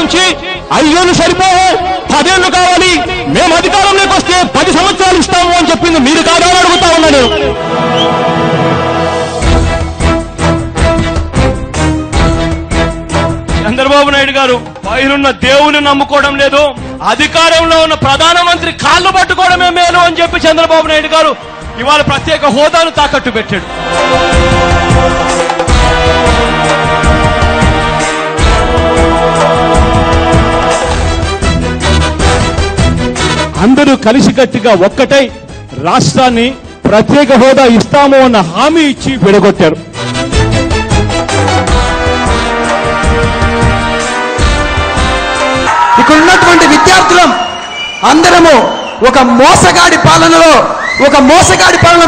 నుంచి 5 ఏళ్ళు సరిపోవు, 10 ఏళ్ళు కావాలి, మేము అధికారంలోకి వస్తే 10 సంవత్సరాలు ఇస్తాము అని చెప్పింది మీరు కాదా అని అడుగుతా ఉన్నాను. చంద్రబాబు నాయుడు గారు పైనున్న దేవుని నమ్ముకోవడం లేదు, అధికారంలో ఉన్న ప్రధానమంత్రి కాళ్ళు పట్టుకోవడమే మేలు అని చెప్పి చంద్రబాబు నాయుడు గారు ఇవాళ ప్రత్యేక హోదాను తాకట్టు పెట్టాడు. అందరూ కలిసికట్టుగా ఒక్కటై రాష్ట్రాన్ని ప్రత్యేక హోదా ఇస్తాము అన్న హామీ ఇచ్చి విడగొట్టారు. ఇక్కడ ఉన్నటువంటి విద్యార్థులం అందరము ఒక మోసగాడి పాలనలో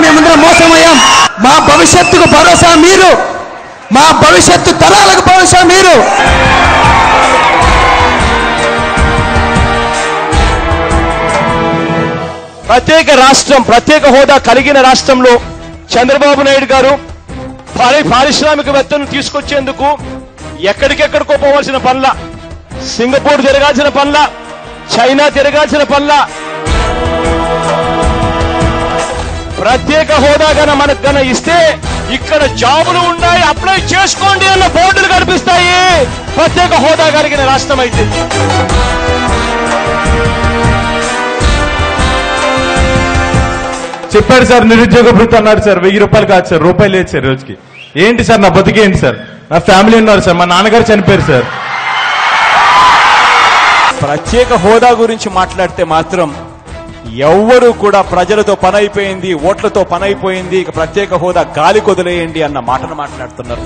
మేమందరం మోసమయ్యాం. మా భవిష్యత్తుకు భరోసా మీరు, మా భవిష్యత్తు తరాలకు భరోసా మీరు. ప్రత్యేక రాష్ట్రం, ప్రత్యేక హోదా కలిగిన రాష్ట్రంలో చంద్రబాబు నాయుడు గారు పారిశ్రామికవేత్తను తీసుకొచ్చేందుకు ఎక్కడికెక్కడికో పోవాల్సిన పనుల, సింగపూర్ తిరగాల్సిన పనుల, చైనా తిరగాల్సిన పనుల, ప్రత్యేక హోదా మనకు ఇస్తే ఇక్కడ జాబులు ఉన్నాయి, అప్లై చేసుకోండి అన్న బోర్డులు కనిపిస్తాయి. ప్రత్యేక హోదా కలిగిన రాష్ట్రం అయితే చెప్పారు సార్, నిరుద్యోగ భృతి అన్నారు సార్, 1000 రూపాయలు కాదు సార్, రూపాయలు లేదు సార్ రోజుకి. ఏంటి సార్ నా బతికేంటి సార్? నా ఫ్యామిలీ ఉన్నారు సార్, మా నాన్నగారు చనిపోయారు సార్. ప్రత్యేక హోదా గురించి మాట్లాడితే మాత్రం ఎవ్వరూ కూడా ప్రజలతో పని అయిపోయింది, ఓట్లతో పని అయిపోయింది, ఇక ప్రత్యేక హోదా గాలి కొదిలేయండి అన్న మాటను మాట్లాడుతున్నారు.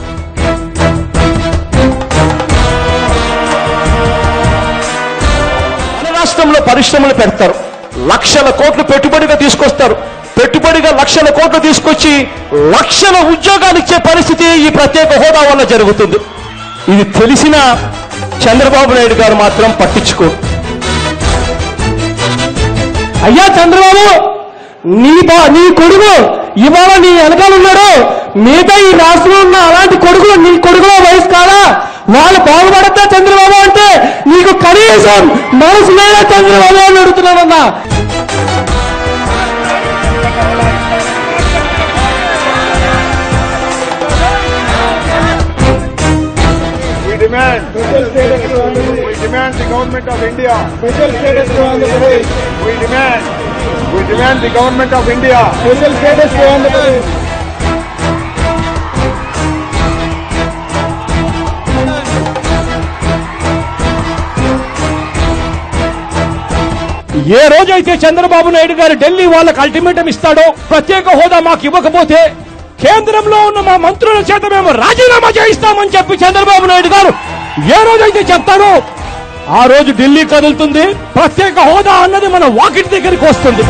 మన రాష్ట్రంలో పరిశ్రమలు పెడతారు, లక్షల కోట్లు పెట్టుబడిగా తీసుకొస్తారు, పెట్టుబడిగా లక్షల కోట్లు తీసుకొచ్చి లక్షల ఉద్యోగాలు ఇచ్చే పరిస్థితి ఈ ప్రత్యేక హోదా వల్ల జరుగుతుంది. ఇది తెలిసిన చంద్రబాబు నాయుడు గారు మాత్రం పట్టించుకోరు. అయ్యా చంద్రబాబు, నీ కొడుకు ఇవాళ నీ వెనకాల ఉన్నాడు, మిగతా ఈ రాష్ట్రంలో ఉన్న అలాంటి కొడుకులు నీ కొడుకులో వయసు కాదా? వాళ్ళు బాగుపడతా చంద్రబాబు అంటే నీకు కనీసం మనసు లేదా చంద్రబాబు అని అడుగుతున్నానన్నా. We demand the government of India. Special status to Andhra Pradesh. We demand the government of India. Special status to Andhra Pradesh. ఏ రోజైతే చంద్రబాబు నాయుడు గారు ఢిల్లీ వాళ్ళకి అల్టిమేటం ఇస్తాడో, ప్రత్యేక హోదా మాకు ఇవ్వకపోతే కేంద్రంలో ఉన్న మా మంత్రుల చేత మేము రాజీనామా చేయిస్తామని చెప్పి చంద్రబాబు నాయుడు గారు ఏ రోజైతే చెప్తాడో ఆ రోజు ఢిల్లీ కదులుతుంది. ప్రత్యేక హోదా అన్నది మన వాకిటి దగ్గరికి వస్తుంది.